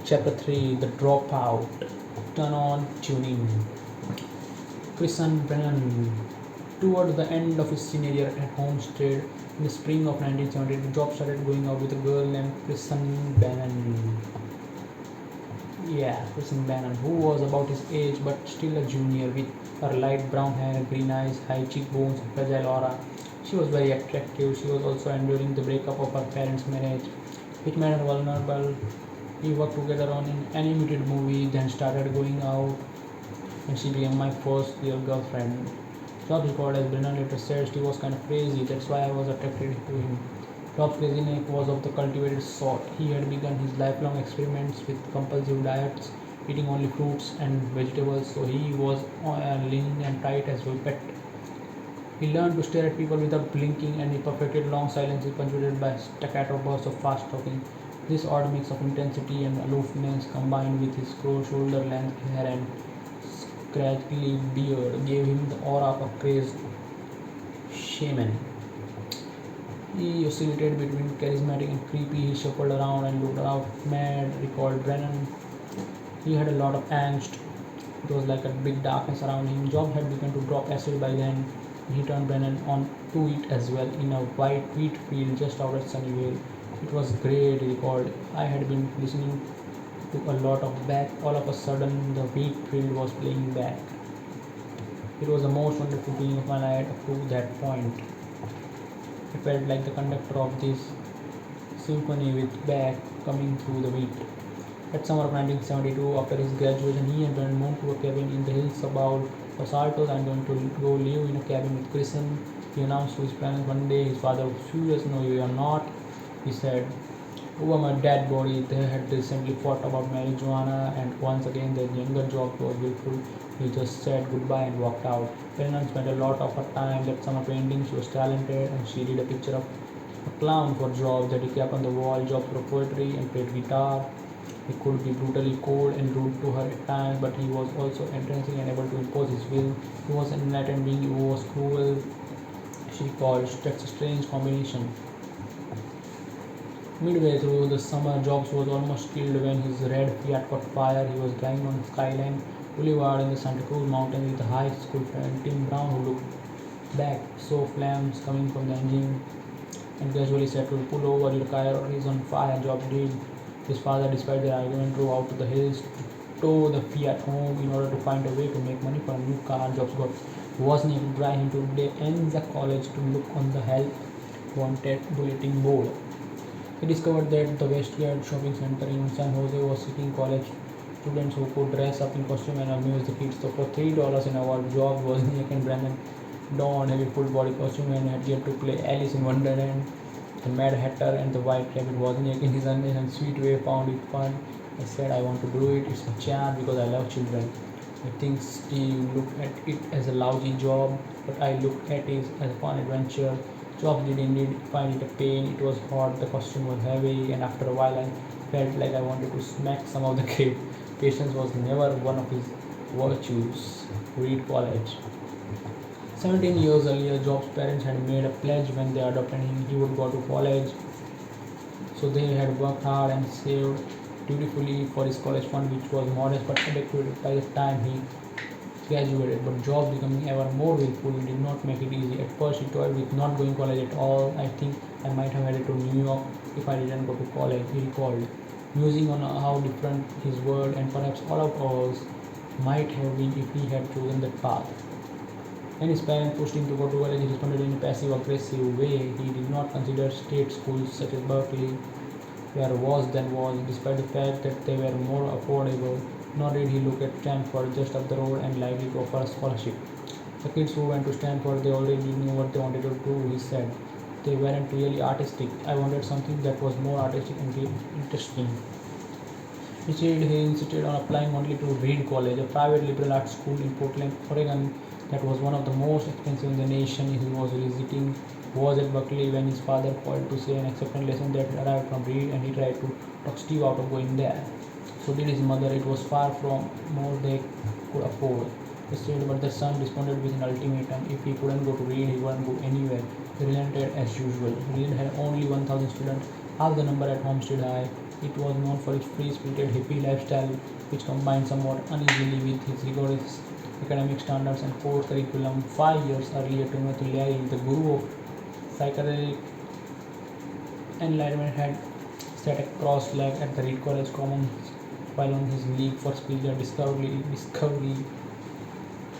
Chapter 3, The Dropout. Turn on, tune in. Christian Brennan. Toward the end of his senior year at Homestead in the spring of 1970, Job started going out with a girl named Kristen Bannon. Kristen Bannon, who was about his age but still a junior with her light brown hair, green eyes, high cheekbones, and fragile aura. She was very attractive. She was also enduring the breakup of her parents' marriage, which made her vulnerable. We worked together on an animated movie, then started going out, and she became my first real girlfriend. Jobs recalled as Brennan later said she was kind of crazy, that's why I was attracted to him. Jobs' craziness was of the cultivated sort. He had begun his lifelong experiments with compulsive diets, eating only fruits and vegetables, so he was lean and tight as a pet. He learned to stare at people without blinking, and he perfected long silences punctuated by staccato bursts of fast talking. This odd mix of intensity and aloofness, combined with his shoulder-length hair and scraggly beard, gave him the aura of a crazed shaman. He oscillated between charismatic and creepy. He shuffled around and looked out mad, recalled Brennan. He had a lot of angst. It was like a big darkness around him. Job had begun to drop acid by then. He turned Brennan on to it as well in a white wheat field just out at Sunnyvale. It was great, he recalled. I had been listening to a lot of back. All of a sudden, the wheat field was playing back. It was the most wonderful feeling of my life up to that point. I felt like the conductor of this symphony with Bach coming through the wheat. That summer of 1972, after his graduation, he and Brennan moved to a cabin in the hills about Los Altos. I'm going to go live in a cabin with Kristen, he announced to his parents one day. His father was furious. No, you are not, he said. Over my dead body. They had recently fought about marijuana, and once again the younger Job was willful. He just said goodbye and walked out. Brennan spent a lot of her time that summer painting. She was talented, and she did a picture of a clown for Job that he kept on the wall. Job wrote poetry and played guitar. He could be brutally cold and rude to her at times, but he was also entrancing and able to impose his will. He was an enlightened being who was cruel. She recalled, that's a strange combination. Midway through the summer, Jobs was almost killed when his red Fiat caught fire. He was driving on Skyline Boulevard in the Santa Cruz Mountains with a high school friend, Tim Brown, who looked back, saw flames coming from the engine, and casually said to pull over, your car is on fire. Jobs did. His father, despite their argument, drove out to the hills to tow the Fiat home in order to find a way to make money for a new car. Jobs wasn't able to drive him to the college to look on the help wanted bulletin board. He discovered that the Westgate shopping center in San Jose was seeking college students who could dress up in costume and amuse the kids. So for $3 an hour, Job, Wozniak, and Brandon donned heavy full body costume and had yet to play Alice in Wonderland. The Mad Hatter and the White Rabbit. Wozniak, in his honest and sweet way, found it fun. I said, I want to do it. It's a chance because I love children. I think Steve looked at it as a lousy job, but I looked at it as a fun adventure. Jobs did indeed find it a pain. It was hot, the costume was heavy, and after a while I felt like I wanted to smack some of the kids. Patience was never one of his virtues. Reed College. 17 years earlier, Job's parents had made a pledge when they adopted him. He would go to college. So they had worked hard and saved dutifully for his college fund, which was modest but adequate by the time he graduated. But Jobs, becoming ever more willful, did not make it easy. At first, he toyed with not going to college at all. I think I might have headed to New York if I didn't go to college, he recalled, musing on how different his world and perhaps all of ours might have been if he had chosen that path. When his parents pushed him to go to college, he responded in a passive-aggressive way. He did not consider state schools such as Berkeley were worse than was, despite the fact that they were more affordable. Nor did he look at Stanford just up the road and likely to offer a scholarship. The kids who went to Stanford, they already knew what they wanted to do, he said. They weren't really artistic. I wanted something that was more artistic and interesting. Instead, he insisted on applying only to Reed College, a private liberal arts school in Portland, Oregon, that was one of the most expensive in the nation. He was visiting was at Berkeley when his father called to say an acceptance lesson that arrived from Reed, and he tried to talk Steve out of going there. So did his mother. It was far from more they could afford. He said, but the son responded with an ultimatum. If he couldn't go to Reed, he wouldn't go anywhere. He relented as usual. Reed had only 1,000 students, half the number at Homestead High. It was known for its free-spirited hippie lifestyle, which combined somewhat uneasily with his rigorous academic standards and core curriculum. 5 years earlier, Timothy Leary, the guru of psychedelic enlightenment, had sat a cross-legged at the Reed College Commons while on his League for Spiritual Discovery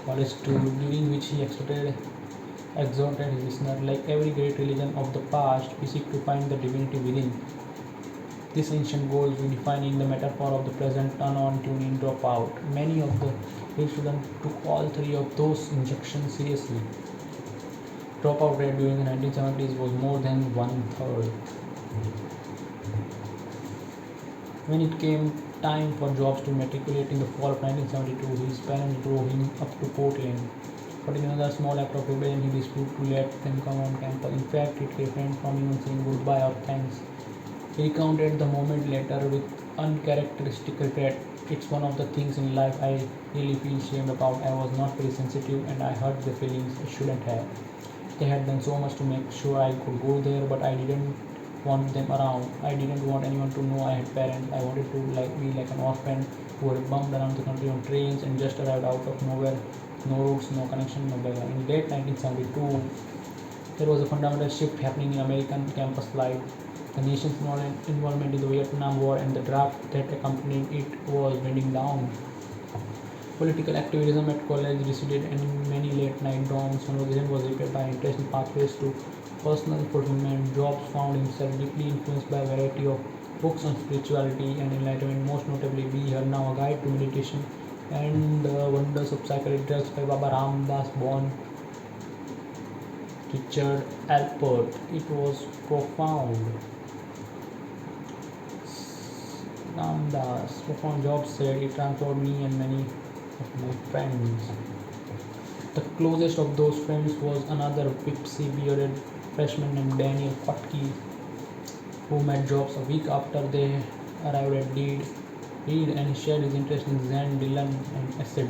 College tour, during which he exhorted his listener, like every great religion of the past, we seek to find the divinity within. This ancient goal is redefining the metaphor of the present turn on tune in dropout. Many of the Reed students took all three of those injunctions seriously. Dropout rate during the 1970s was more than one third. When it came time for Jobs to matriculate in the fall of 1972, his parents drove him up to Portland. But in another small act of rebellion, he disputed to let them come on campus. In fact, it refrained from even saying goodbye or thanks. He recounted the moment later with uncharacteristic regret. It's one of the things in life I really feel shame about. I was not very sensitive and I hurt their feelings I shouldn't have. They had done so much to make sure I could go there, but I didn't want them around. I didn't want anyone to know I had parents. I wanted to be like an orphan who had bumped around the country on trains and just arrived out of nowhere. No roots, no connection, no background. In late 1972, there was a fundamental shift happening in American campus life. The nation's involvement in the Vietnam War and the draft that accompanied it was winding down. Political activism at college receded, and in many late-night dorms, conversation was replaced by interest in pathways to personal fulfillment. Jobs found himself deeply influenced by a variety of books on spirituality and enlightenment. Most notably, We Are Now, A Guide to Meditation and The Wonders of Psychedelic Drugs by Baba Ramdas, born Richard Alpert. It was profound. Ramdas, profound. Jobs said it transformed me and many of my friends. The closest of those friends was another pixie bearded freshman named Daniel Kotke, who met Jobs a week after they arrived at Reed, and shared his interest in Zen, Dylan, and acid.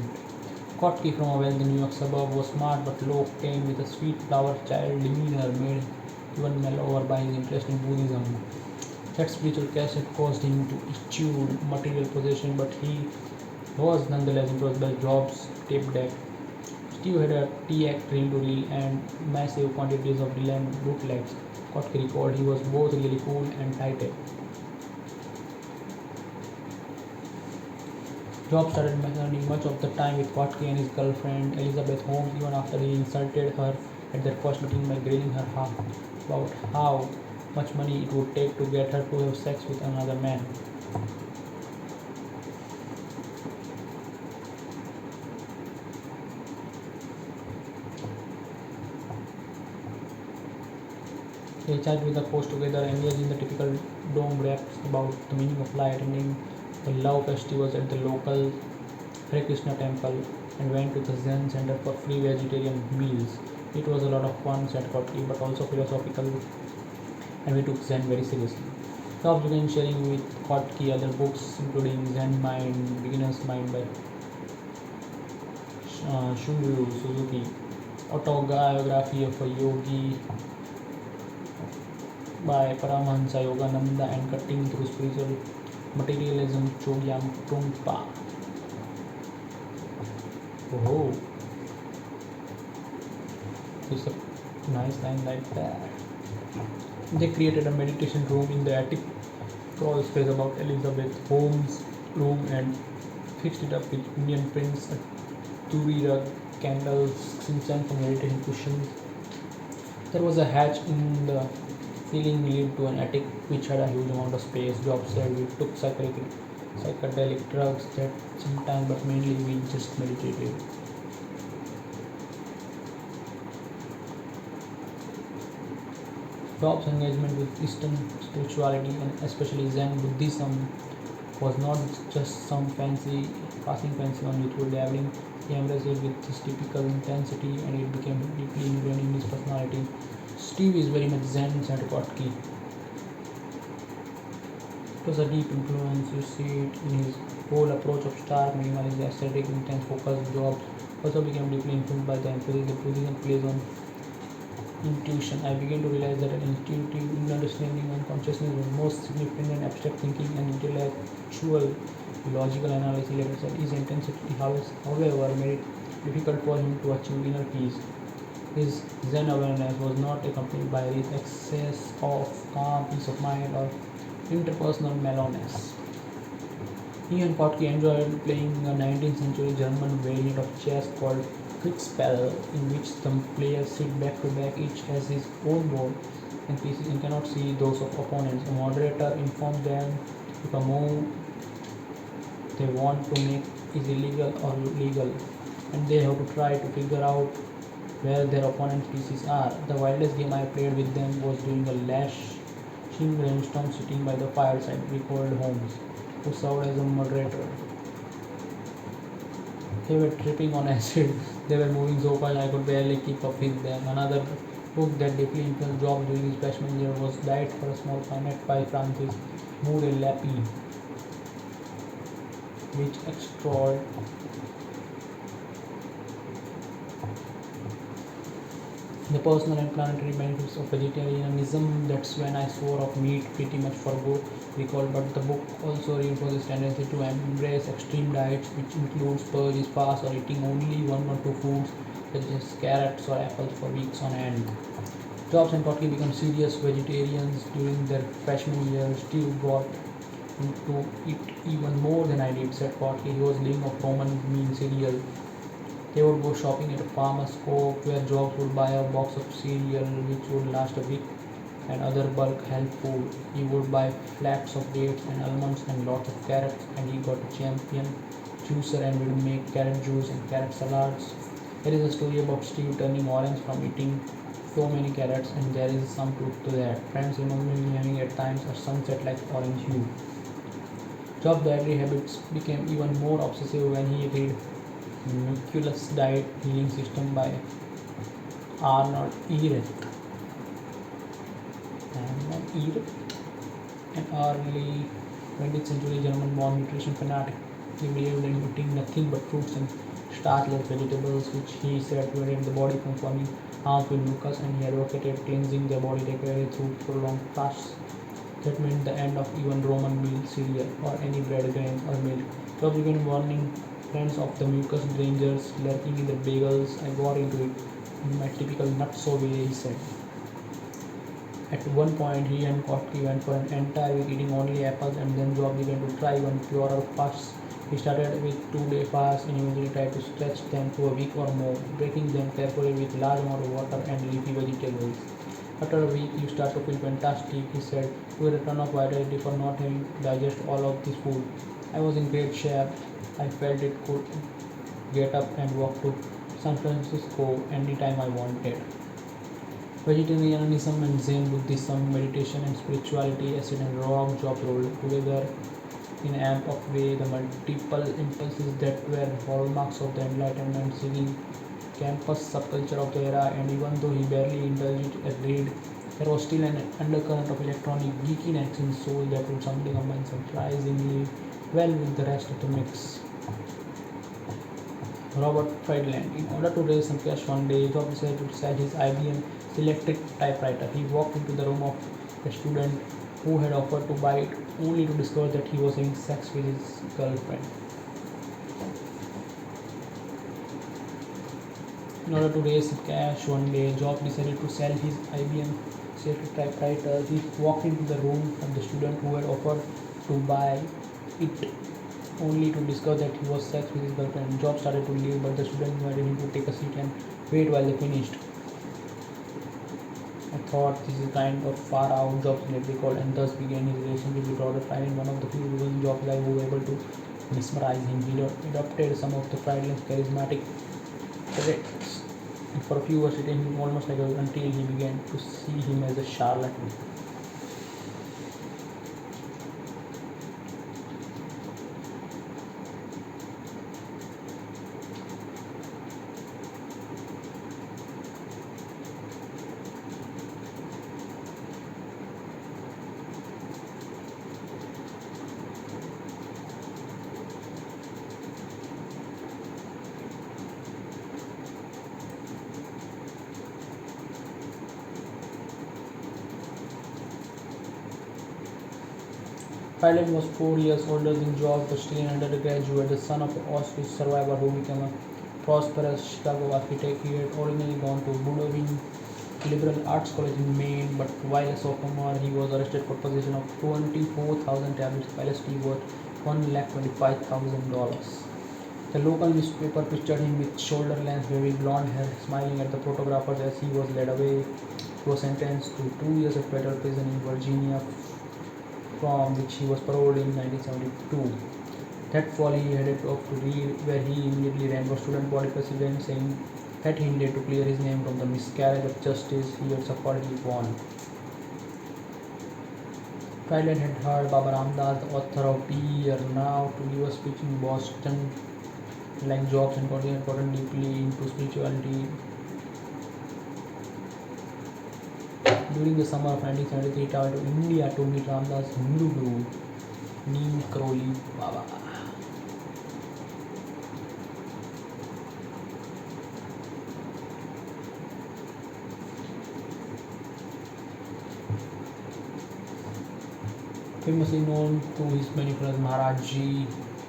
Kotke, from a wealthy New York suburb, was smart but low, came with a sweet flower child demeanor made even mellower by his interest in Buddhism. That spiritual caste had caused him to eschew material possession, but he was nonetheless impressed by Jobs' tape deck. Steve had a T-Act reel-to-reel and massive quantities of Dylan bootlegs. Kotke recalled he was both really cool and tight. Jobs started spending much of the time with Kotke and his girlfriend Elizabeth Holmes, even after he insulted her at their first meeting by grilling her about how much money it would take to get her to have sex with another man. They chat with the host together, engaged in the typical dome raps about the meaning of life, attending the love festivals at the local Hare Krishna temple, and went to the Zen center for free vegetarian meals. It was a lot of fun, said Kotke, but also philosophical, and we took Zen very seriously. Jobs began sharing with Kotke other books, including Zen Mind, Beginner's Mind by Shunryu Suzuki, Autobiography of a Yogi by Paramahansa Yogananda, and Cutting Through Spiritual Materialism Chogyam Trungpa. Oh, it's a nice line like that. They created a meditation room in the attic crawl space about Elizabeth Holmes' room and fixed it up with Indian prints, a turi rug, candles, incense, and meditation cushions. There was a hatch in the ceiling lead to an attic which had a huge amount of space. Jobs said we took psychedelic drugs that sometimes, but mainly we just meditated. Jobs' engagement with Eastern spirituality and especially Zen Buddhism was not just some passing fancy on youthful dabbling. He embraced it with his typical intensity, and it became deeply ingrained in his personality. Steve is very much Zen, said Kotke. It was a deep influence. You see it in his whole approach of stark minimalism, aesthetic, intense focus. Jobs also became deeply influenced by the emphasis that Buddhism places on intuition. I began to realize that an intuitive understanding and consciousness was most significant than abstract thinking and intellectual logical analysis. Later said his intensity, however, made it difficult for him to achieve inner peace. His Zen awareness was not accompanied by his excess of calm, peace of mind, or interpersonal mellowness. He and Kotke enjoyed playing a 19th century German variant of chess called Kriegspell, in which the players sit back to back, each has his own board and pieces and cannot see those of opponents. A moderator informs them if a move they want to make is illegal or legal, and they have to try to figure out where their opponent's pieces are. The wildest game I played with them was during a lashing rainstorm sitting by the fireside. We called Holmes, who served as a moderator. They were tripping on acid. They were moving so fast I could barely keep up with them. Another book that deeply influenced Job during his freshman year was Diet for a Small Planet by Francis Moore Lappy, which explored the personal and planetary benefits of vegetarianism. That's when I swore off meat pretty much for good, recall. But the book also reinforces tendency to embrace extreme diets, which includes purges, fast, or eating only one or two foods, such as carrots or apples, for weeks on end. Jobs and Kotke become serious vegetarians during their freshman year. Steve got into it even more than I did, said Kotke. He was living off Roman mean cereal. They would go shopping at a farmer's co-op where Jobs would buy a box of cereal which would last a week and other bulk health food. He would buy flats of dates and almonds and lots of carrots, and he got a champion juicer and would make carrot juice and carrot salads. There is a story about Steve turning orange from eating so many carrots, and there is some truth to that. Friends remember him having at times a sunset like orange hue. Jobs' dietary habits became even more obsessive when he read Nucleus Diet Healing System by Arnold Ehret. An early 20th century German born nutrition fanatic. He believed in eating nothing but fruits and starchless vegetables, which he said prevented the body from forming harmful mucus, and he advocated cleansing the body regularly through prolonged fasts. That meant the end of even Roman meal cereal or any bread, grain, or milk. So began warning friends of the mucus dangers lurking in the bagels. I got into it in my typical nutso way, he said. At one point, he and Kotke went for an entire week eating only apples, and then Job began to try even purer fasts. He started with 2-day fasts and eventually tried to stretch them to a week or more, breaking them carefully with large amount of water and leafy vegetables. After a week, you start to feel fantastic, he said. You get a ton of vitality for not having to digest all of this food. I was in great shape. I felt it could get up and walk to San Francisco anytime I wanted. Vegetarianism and Zen Buddhism, meditation and spirituality, acid and rock, Job rolled together in an amp of way. The multiple impulses that were hallmarks of the Enlightenment seeking campus subculture of the era, and even though he barely indulged at read, there was still an undercurrent of electronic geekiness in his soul that would someday combine surprisingly well with the rest of the mix. Robert Friedland. In order to raise some cash one day, Job decided to sell his IBM electric typewriter. He walked into the room of the student who had offered to buy it, only to discover that he was having sex with his girlfriend. In order to raise cash one day, Job decided to sell his IBM electric typewriter. He walked into the room of the student who had offered to buy it, only to discover that he was sex with his girlfriend. Job started to leave, but the student invited him to take a seat and wait while they finished. I thought this is kind of far out, Jobs later recalled, and thus began his relationship with Robert Friedland, one of the few people in Jobs' life who were able to mesmerize him. He adopted some of the Friedland's charismatic traits, and for a few years retained him almost like until he began to see him as a charlatan. Pilot was 4 years older than George, but still an undergraduate, the son of an Auschwitz survivor who became a prosperous Chicago architect. He had originally gone to Bowdoin Liberal Arts College in Maine, but while a sophomore, he was arrested for possession of 24,000 tablets of LSD worth $125,000. The local newspaper pictured him with shoulder-length wavy blonde hair, smiling at the photographers as he was led away. He was sentenced to 2 years of federal prison in Virginia, from which he was paroled in 1972. That fall, he headed off to Reed, where he immediately ran for student body president, saying that he needed to clear his name from the miscarriage of justice he had suffered. He won. Twilight had heard Baba Ramdas, the author of Be Here Now, to give a speech in Boston. Like Jobs and Gordon had gotten deeply into spirituality. During the summer of 1973, he traveled to India to meet Ramdas' Hindu guru, Neem Karoli Baba. Famously known to his many friends Maharaji,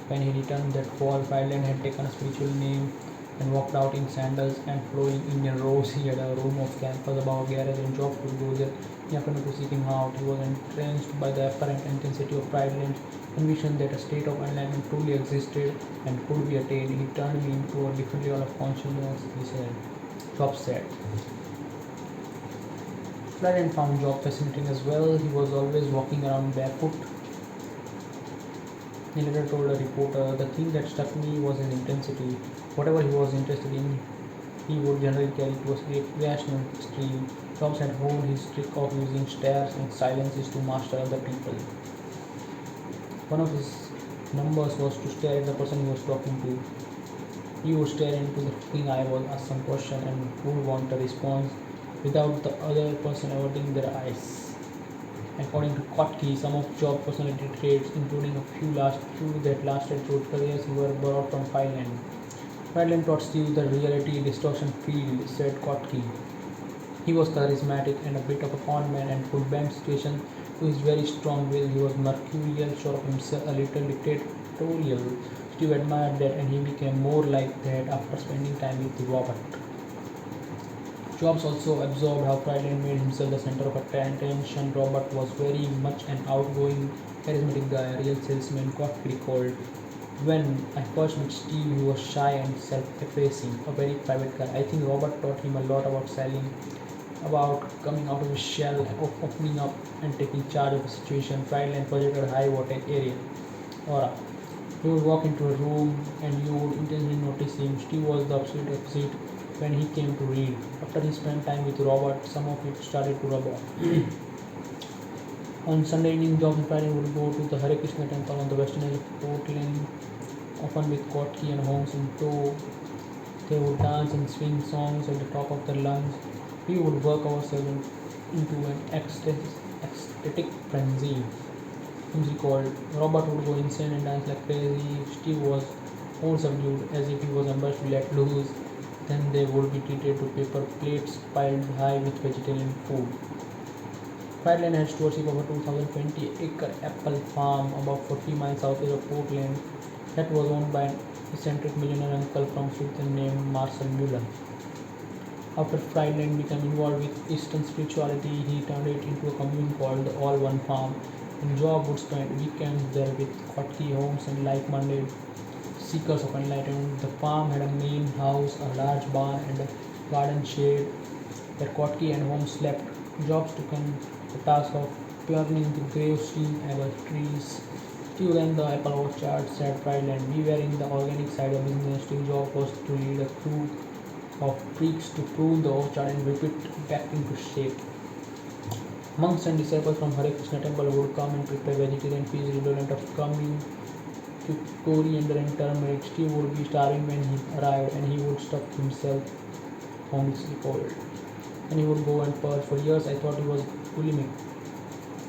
when he returned that fall, Friedland had taken a spiritual name and walked out in sandals and flowing Indian robes. He had a room off campus above a garage and Job would go there in the afternoon to seek him out. He was entranced by the apparent intensity of Friedland's conviction that a state of enlightenment truly existed and could be attained. He turned me into a different level of consciousness, he said. Job said. Friedland found Job fascinating as well. He was always walking around barefoot. He later told a reporter, "The thing that struck me was his intensity. Whatever he was interested in, he would generally carry to a rational extreme. Jobs had honed his trick of using stares and silences to master other people. One of his numbers was to stare at the person he was talking to. He would stare into the fucking eyeball, ask some question, and would want a response without the other person averting their eyes." According to Kotke, some of Job's personality traits, including a few that lasted through careers, were borrowed from Friedland. Friedland taught Steve the reality distortion field, said Kotke. He was charismatic and a bit of a con man and could bend situations to his very strong will. He was mercurial, sure of himself, a little dictatorial. Steve admired that, and he became more like that after spending time with Robert. Jobs also absorbed how Friedland made himself the center of attention. Robert was very much an outgoing, charismatic guy, a real salesman, Kotke recalled. When I first met Steve, he was shy and self-effacing, a very private guy. I think Robert taught him a lot about selling, about coming out of his shell, of opening up and taking charge of a situation. Friedland projected a high voltage area aura. You would walk into a room and you would intentionally notice him. Steve was the absolute opposite when he came to read. After he spent time with Robert, some of it started to rub off. On Sunday evening, Jobs and Friday would go to the Hare Krishna temple on the western edge of Portland, often with Kotke and Holmes in tow. They would dance and swing songs at the top of their lungs. We would work ourselves into an ecstatic frenzy. He called. Robert would go insane and dance like crazy. Steve was more subdued, as if he was embarrassed to let loose. Then they would be treated to paper plates piled high with vegetarian food. Friedland had stewardship of a 2,020-acre apple farm about 40 miles southeast of Portland that was owned by an eccentric millionaire uncle from Sweden named Marcel Muller. After Friedland became involved with Eastern spirituality, he turned it into a commune called the All One Farm, and Job would spend weekends there with Kotke, Holmes, and like-minded seekers of enlightenment. The farm had a main house, a large barn, and a garden shade where Kotke and Holmes slept. Jobs took on the task of pruning the gravestone apple trees. Steve ran the apple orchard, said Friedland. We were in the organic side of business. Steve Jobs was to lead a crew of freaks to prune the orchard and whip it back into shape. Monks and disciples from Hare Krishna temple would come and prepare vegetarian feast redolent of cumin, coriander and turmeric. Steve would be starving when he arrived, and he would stuff himself, Holmes recalled. And he would go and purge. For years I thought he was bulimic.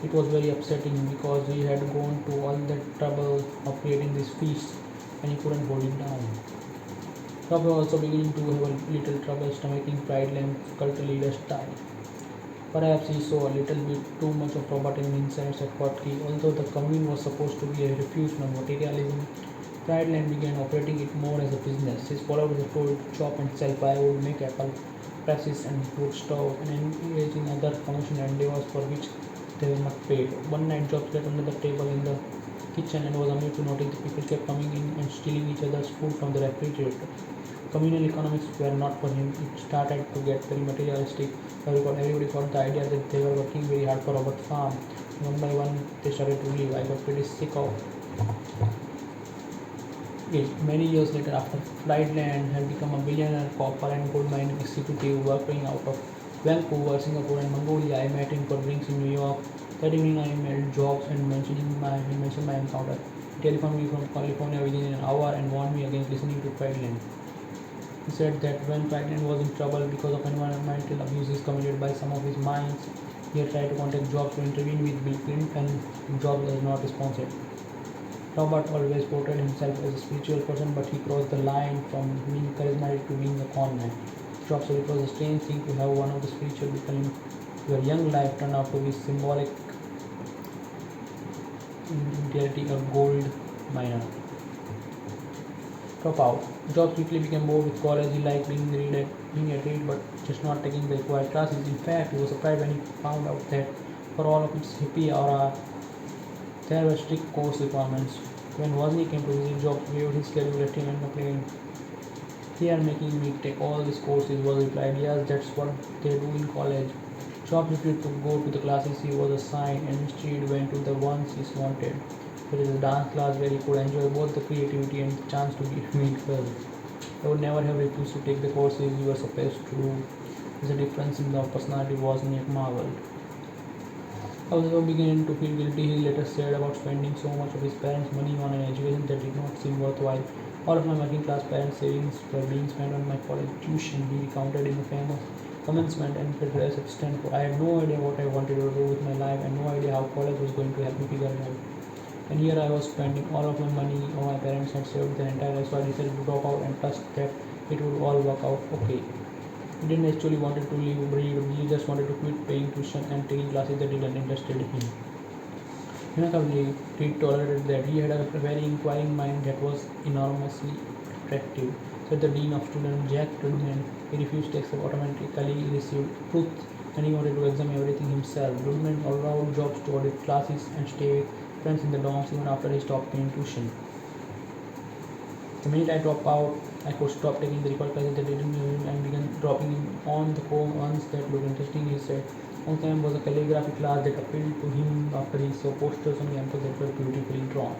It was very upsetting because he had gone to all that trouble of creating this feast and he couldn't hold it down. Rob was also beginning to have a little trouble stomaching Friedland's cult leader style. Perhaps he saw a little bit too much of Robert in insights at Kotke. Although the commune was supposed to be a refuge from materialism, Friedland began operating it more as a business. His followers told chop and sell firewood, make apple presses and wood stove, and engage in other commercial endeavors for which they were not paid. One night, Jobs sat under the table in the kitchen and was amazed to notice the people kept coming in and stealing each other's food from the refrigerator. Communal economics were not for him. It started to get very materialistic. Everybody got the idea that they were working very hard for Robert Farm. One by one, they started to leave. I got pretty sick of it. Many years later, after Friedland had become a billionaire copper and gold mining executive working out of Vancouver, Singapore, and Mongolia, I met him for drinks in New York. That evening, I mailed Jobs and mentioned my encounter. He telephoned me from California within an hour and warned me against listening to Friedland. He said that when Franklin was in trouble because of environmental abuses committed by some of his mines, he had tried to contact Jobs to intervene with Bill Clinton, and Jobs has not responded. Robert always portrayed himself as a spiritual person, but he crossed the line from being charismatic to being a con man. Jobs said it was a strange thing to have one of the spiritual people in your young life turn out to be symbolic in reality a gold miner. Dropout. Jobs quickly became bored with college. He liked being at read, but just not taking the required classes. In fact, he was surprised when he found out that for all of its hippie aura, there were strict course requirements. When Wozniak came to visit, Jobs viewed his schedule at him and complained, "They are making me take all these courses." Was replied, "Yes, that's what they do in college." Jobs refused to go to the classes he was assigned and instead went to the ones he wanted. There is a dance class where he could enjoy both the creativity and the chance to meet girls. I would never have refused to take the courses you were supposed to do. There's a difference in the personality, Wozniak marveled. I was also beginning to feel guilty, he later said, about spending so much of his parents' money on an education that did not seem worthwhile. All of my working class parents' savings were being spent on my college tuition, he recounted in a famous commencement and address at Stanford. I had no idea what I wanted to do with my life and no idea how college was going to help me figure it out. And here I was spending all of my money, all my parents had saved their entire life, so I decided to drop out and trust that it would all work out okay. He didn't actually wanted to leave read, he just wanted to quit paying tuition and taking classes that didn't interested him. Remarkably, he tolerated that. He had a very inquiring mind that was enormously attractive, said the Dean of Students, Jack Goodman. He refused to accept automatically received truth and he wanted to examine everything himself. Goodman allowed Jobs to audit classes and stay with friends in the dorms even after he stopped paying tuition. The minute I dropped out, I could stop taking the required classes that didn't use him and began dropping in on the ones that looked interesting, he said. One time was a calligraphy class that appealed to him after he saw posters on campus that were beautifully drawn.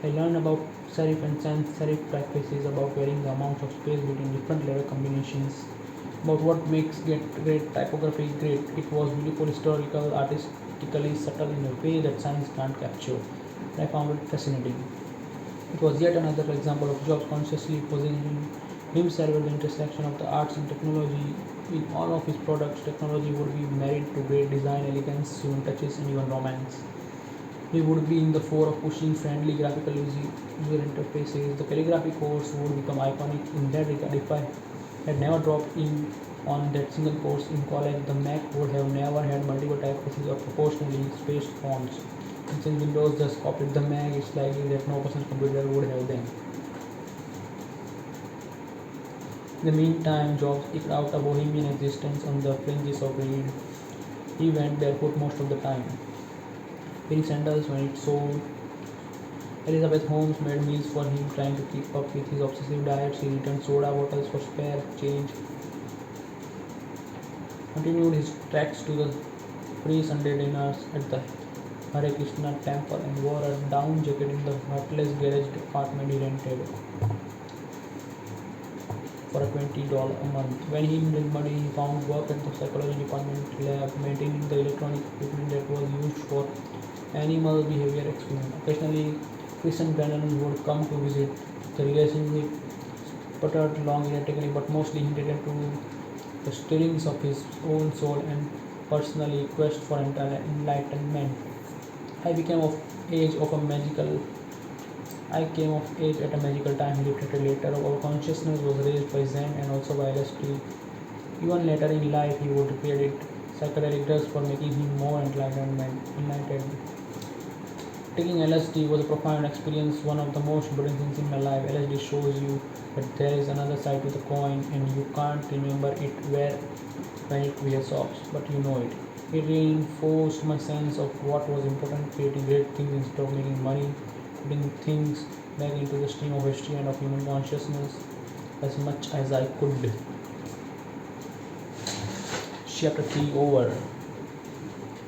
I learned about serif and sans serif practices, about varying the amount of space between different letter combinations, about what makes great typography great. It was beautiful, historical, artistically subtle in a way that science can't capture. I found it fascinating. It was yet another example of Jobs consciously positioning himself at the intersection of the arts and technology. In all of his products, technology would be married to great design, elegance, human touches, and even romance. He would be in the fore of pushing friendly graphical user interfaces. The calligraphy course would become iconic in that regard. If I had never dropped in on that single course in college, the Mac would have never had multiple typefaces or proportionally spaced fonts. And since Windows just copied the Mac, it's likely that no personal computer would have them. In the meantime, Jobs eked out a bohemian existence on the fringes of Reed. He went barefoot most of the time, wearing sandals when it sold. Elizabeth Holmes made meals for him, trying to keep up with his obsessive diet. She returned soda bottles for spare change, continued his treks to the free Sunday dinners at the Hare Krishna temple, and wore a down jacket in the heartless garage apartment he rented for $20 a month. When he needed money, he found work at the psychology department lab, maintaining the electronic equipment that was used for animal behavior experiment. Occasionally, Chris and Brennan would come to visit. The relationship sputtered along erratically, but mostly hinted to the stirrings of his own soul and personally quest for enlightenment. I became of age of a magical I came of age at a magical time, he reflected later. Our consciousness was raised by Zen and also by LSD. Even later in life, he would repeat it. psychedelic drugs for making him more enlightened. Taking LSD was a profound experience, one of the most important things in my life. LSD shows you that there is another side to the coin and you can't remember it where when it wears off, but you know it. It reinforced my sense of what was important, creating great things instead of making money, putting things back into the stream of history and of human consciousness as much as I could. Chapter 3 over.